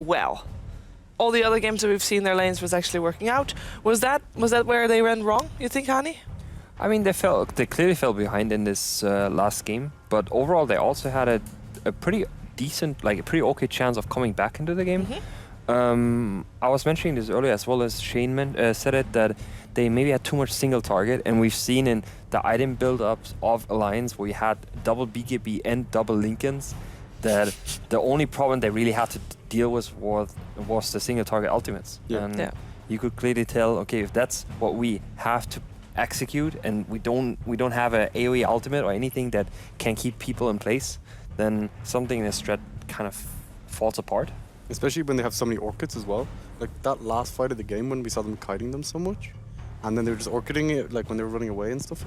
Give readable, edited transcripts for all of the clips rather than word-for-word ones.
well. All the other games that we've seen, their lanes was actually working out. Was that where they went wrong, you think, Hani? I mean, they clearly fell behind in this last game, but overall they also had a pretty decent, like a pretty okay chance of coming back into the game. I was mentioning this earlier as well as Shane said it, that they maybe had too much single target, and we've seen in the item build-ups of Alliance where you had double BKB and double Lincolns, that the only problem they really had to deal with was the single target ultimates. And you could clearly tell, okay, if that's what we have to execute, and we don't have an AoE ultimate or anything that can keep people in place, then something in the strat kind of falls apart. Especially when they have so many orchids as well. Like that last fight of the game when we saw them kiting them so much, and then they were just orchiding it, like when they were running away and stuff.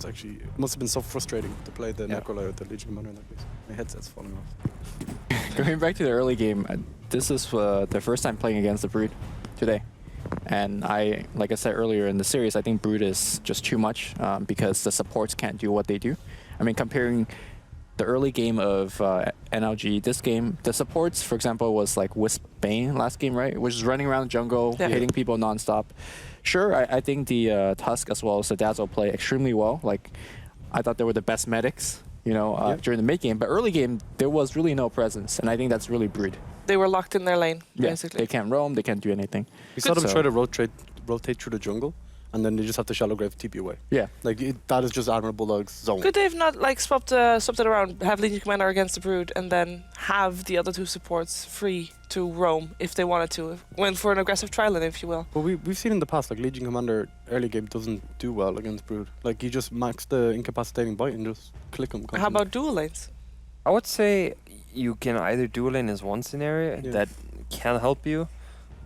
It must have been so frustrating to play the Necrolite with the Legion Commander in that case. My headset's falling off. Going back to the early game, this is the first time playing against the Brood today. And like I said earlier in the series, I think Brood is just too much because the supports can't do what they do. I mean, comparing the early game of NLG, this game, the supports, for example, was like Wisp Bane last game, right? Which is running around jungle, hitting people nonstop. Sure, I think the Tusk as well as the Dazzle play extremely well. Like, I thought they were the best medics, you know, during the mid game. But early game, there was really no presence, and I think that's really Brood. They were locked in their lane, basically. They can't roam, they can't do anything. We saw them try to rotate through the jungle, and then they just have to shallow grave TP away. Yeah. Like, that is just Admiral Bulldog's zone. Could they have not, like, swapped it around, have Legion Commander against the Brood, and then have the other two supports free to roam if they wanted to? Went for an aggressive trial, if you will. Well, we've seen in the past, like, Legion Commander early game doesn't do well against Brood. Like, you just max the incapacitating bite and just click them. How about dual lanes? I would say you can either dual lane as one scenario that can help you,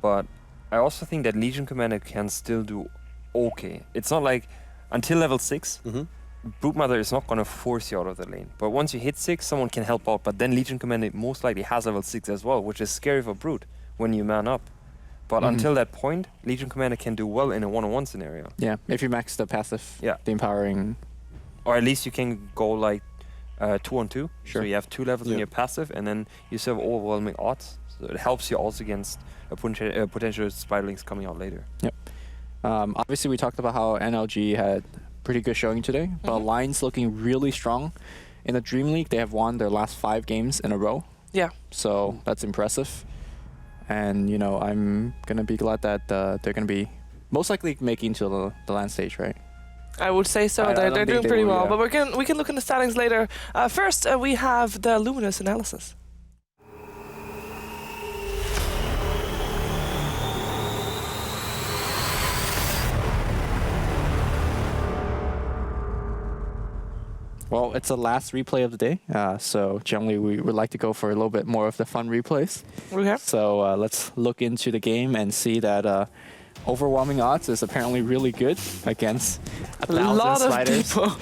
but I also think that Legion Commander can still do okay. It's not like until level 6, Broodmother is not going to force you out of the lane. But once you hit 6, someone can help out. But then Legion Commander most likely has level 6 as well, which is scary for Brood when you man up. But until that point, Legion Commander can do well in a one-on-one scenario. Yeah, if you max the passive, the empowering. Or at least you can go like 2-on-2. Sure. So you have 2 levels in your passive, and then you still have overwhelming odds. So it helps you also against a potential Spiderlings coming out later. Yep. Obviously, we talked about how NLG had pretty good showing today, but Alliance looking really strong. In the DreamLeague, they have won their last 5 games in a row. Yeah. So that's impressive. And, you know, I'm going to be glad that they're going to be most likely making to the LAN stage, right? I would say so. They're doing pretty well, but we can look in the standings later. First, we have the Luminous analysis. Well, it's the last replay of the day, so generally we would like to go for a little bit more of the fun replays. Okay. So let's look into the game and see that overwhelming odds is apparently really good against 1,000 sliders. People.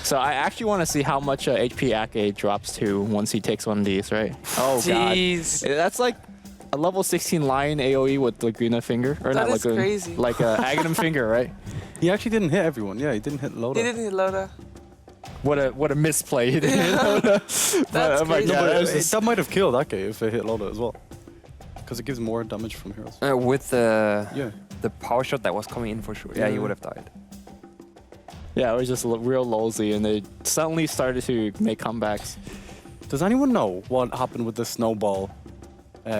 So I actually want to see how much HP Ake drops to once he takes one of these, right? Oh, jeez. God. That's like a level 16 Lion AoE with Laguna Finger. Or that not is Laguna, crazy. Like Aghanim Finger, right? He actually didn't hit everyone. Yeah, he didn't hit Loda. He didn't hit Loda. What a misplay. That's crazy. That might have killed Ake if it hit Loda as well. Because it gives more damage from heroes. With the power shot that was coming in for sure. Yeah, he would have died. Yeah, it was just real lolsy, and they suddenly started to make comebacks. Does anyone know what happened with the snowball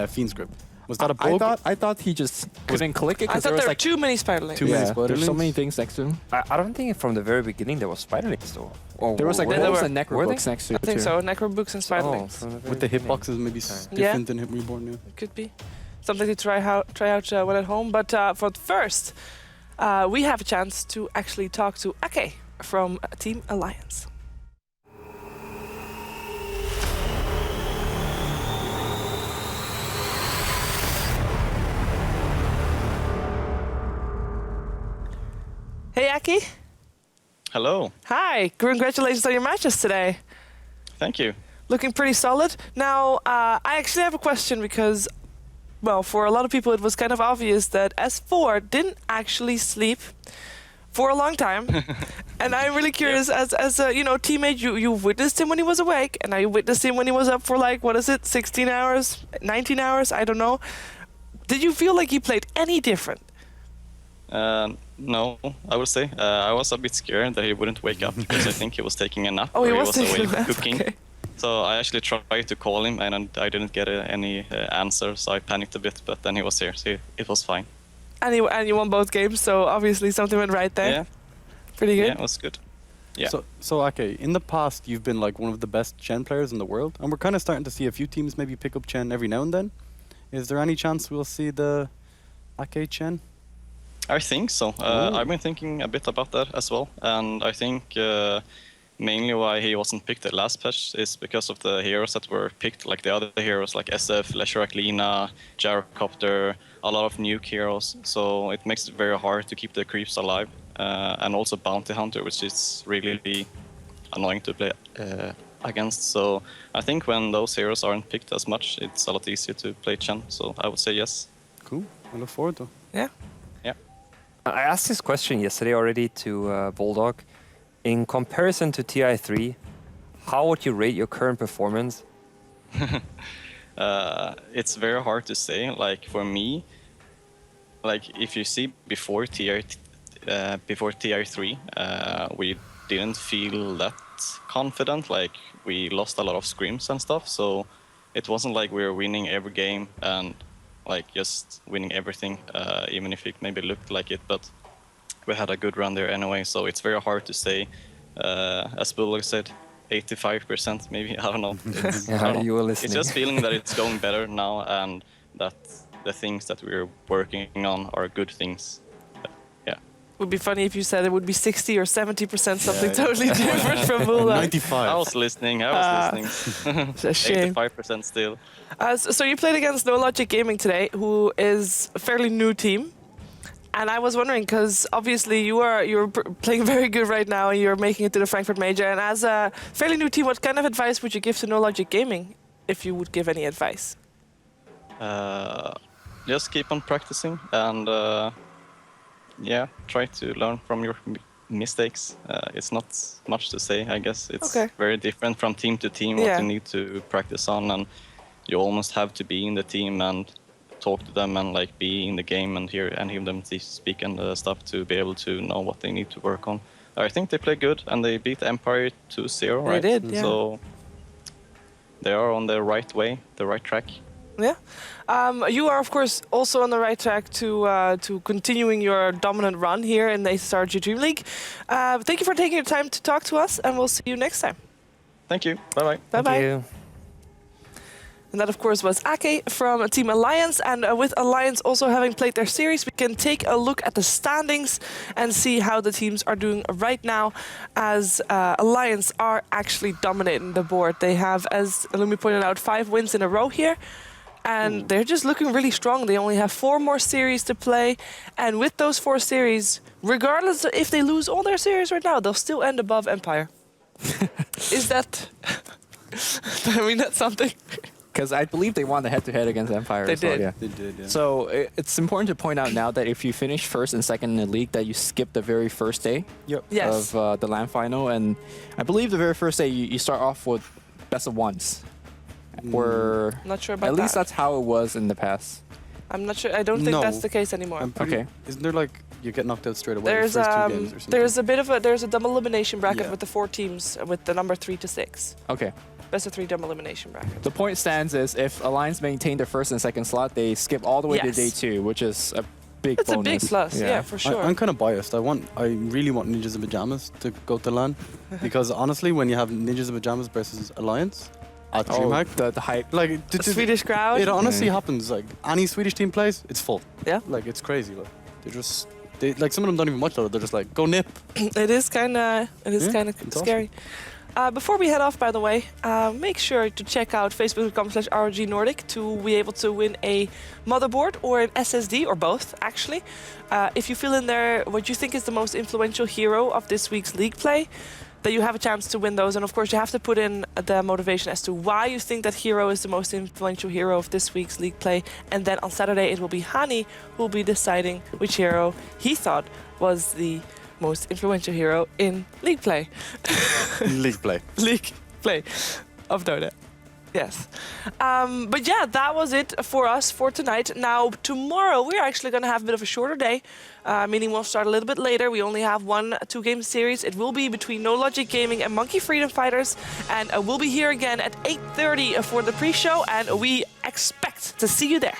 Fiend script? Was that a bug? I thought he just couldn't click it. I thought there were too many Spiderlings. There's so many things next to him. I don't think from the very beginning there was Spiderlings though. Or there was like there was a Necrobooks next to it. I think so, Necrobooks and Spiderlings. With the hitboxes maybe different than Hit Reborn. Yeah. It could be something to try out when at home. But for first, we have a chance to actually talk to Ake from Team Alliance. Hey, Ake. Hello. Hi. Congratulations on your matches today. Thank you. Looking pretty solid. Now, I actually have a question because, well, for a lot of people it was kind of obvious that S4 didn't actually sleep for a long time. And I'm really curious, as a teammate, you witnessed him when he was awake, and I witnessed him when he was up for 16 hours, 19 hours, I don't know. Did you feel like he played any different? No, I would say. I was a bit scared that he wouldn't wake up because I think he was taking a nap Oh, or he he was was taking away a nap, cooking. okay. So I actually tried to call him and I didn't get any answer, so I panicked a bit, but then he was here, so it was fine. And you won both games, so obviously something went right there. Yeah. Pretty good. Yeah, it was good. Yeah. So okay, in the past you've been like one of the best Chen players in the world, and we're kind of starting to see a few teams maybe pick up Chen every now and then. Is there any chance we'll see the Ake Chen? I think so. I've been thinking a bit about that as well, and I think mainly why he wasn't picked at last patch is because of the heroes that were picked, like the other heroes like SF, Leshrac Lina, Gyrocopter, a lot of nuke heroes, so it makes it very hard to keep the creeps alive, and also Bounty Hunter, which is really annoying to play against. So I think when those heroes aren't picked as much, it's a lot easier to play Chen, so I would say yes. Cool. I look forward to it. Yeah. I asked this question yesterday already to Bulldog. In comparison to TI3, how would you rate your current performance? It's very hard to say. Like for me, like if you see before TI3, we didn't feel that confident. Like we lost a lot of scrims and stuff, so it wasn't like we were winning every game and like just winning everything, even if it maybe looked like it. But we had a good run there anyway, so it's very hard to say. As Bulldog said, 85% maybe, I don't know. You were listening. It's just feeling that it's going better now and that the things that we're working on are good things. Yeah. It would be funny if you said it would be 60 or 70%, something totally different from Bulldog. 95. I was listening. It's a shame. 85% still. So you played against NoLogicGaming today, who is a fairly new team. And I was wondering, because obviously you're playing very good right now and you're making it to the Frankfurt Major. And as a fairly new team, what kind of advice would you give to NoLogicGaming, if you would give any advice? Just keep on practicing and try to learn from your mistakes. It's not much to say, I guess. It's very different from team to team what you need to practice on, and you almost have to be in the team and talk to them and like be in the game and hear them speak and stuff to be able to know what they need to work on. I think they play good and they beat Empire 2-0, right? They did, yeah. So they are on the right way, the right track. Yeah. You are, of course, also on the right track to continuing your dominant run here in the ASUS ROG DreamLeague. Thank you for taking your time to talk to us, and we'll see you next time. Thank you. Bye-bye. Bye-bye. Thank you. And that, of course, was Ake from Team Alliance. And with Alliance also having played their series, we can take a look at the standings and see how the teams are doing right now, as Alliance are actually dominating the board. They have, as Lumi pointed out, 5 wins in a row here. And they're just looking really strong. They only have 4 more series to play. And with those 4 series, regardless of if they lose all their series right now, they'll still end above Empire. Is that... I mean, that's something... Because I believe they won the head-to-head against Empire. They as well, did. yeah. They did, yeah. So it's important to point out now that if you finish first and second in the league, that you skip the very first day Yes. of the LAN final. And I believe the very first day you start off with best of ones. Or Not sure about at least that. that's how it was in the past. I'm not sure. I don't think No. that's the case anymore. Okay. Isn't there like you get knocked out straight away There's the first 2 games or something? there's a double elimination bracket Yeah. with the 4 teams with the number 3 to 6. Okay. Best of 3 double elimination bracket. The point stands is if Alliance maintain their first and second slot, they skip all the way to Yes. day 2, which is a big That's bonus. a big plus, yeah, for sure. I'm kind of biased. I really want Ninjas in Pajamas to go to LAN because honestly, when you have Ninjas in Pajamas versus Alliance at DreamHack, The hype. like The Swedish crowd. it honestly happens. Like any Swedish team plays, it's full. Yeah. Like it's crazy. Like like some of them don't even watch Dota. They're just like go nip. It is kind of it's scary. Before we head off, by the way, make sure to check out facebook.com/ROGNordic to be able to win a motherboard or an SSD, or both, actually. If you fill in there what you think is the most influential hero of this week's league play, then you have a chance to win those. And of course, you have to put in the motivation as to why you think that hero is the most influential hero of this week's league play. And then on Saturday, it will be Hani who will be deciding which hero he thought was the most influential hero in League play. League play. League play of Dota. Yes. But yeah, that was it for us for tonight. Now, tomorrow we're actually going to have a bit of a shorter day, meaning we'll start a little bit later. We only have 1 2-game series. It will be between NoLogicGaming and Monkey Freedom Fighters. And we'll be here again at 8:30 for the pre-show, and we expect to see you there.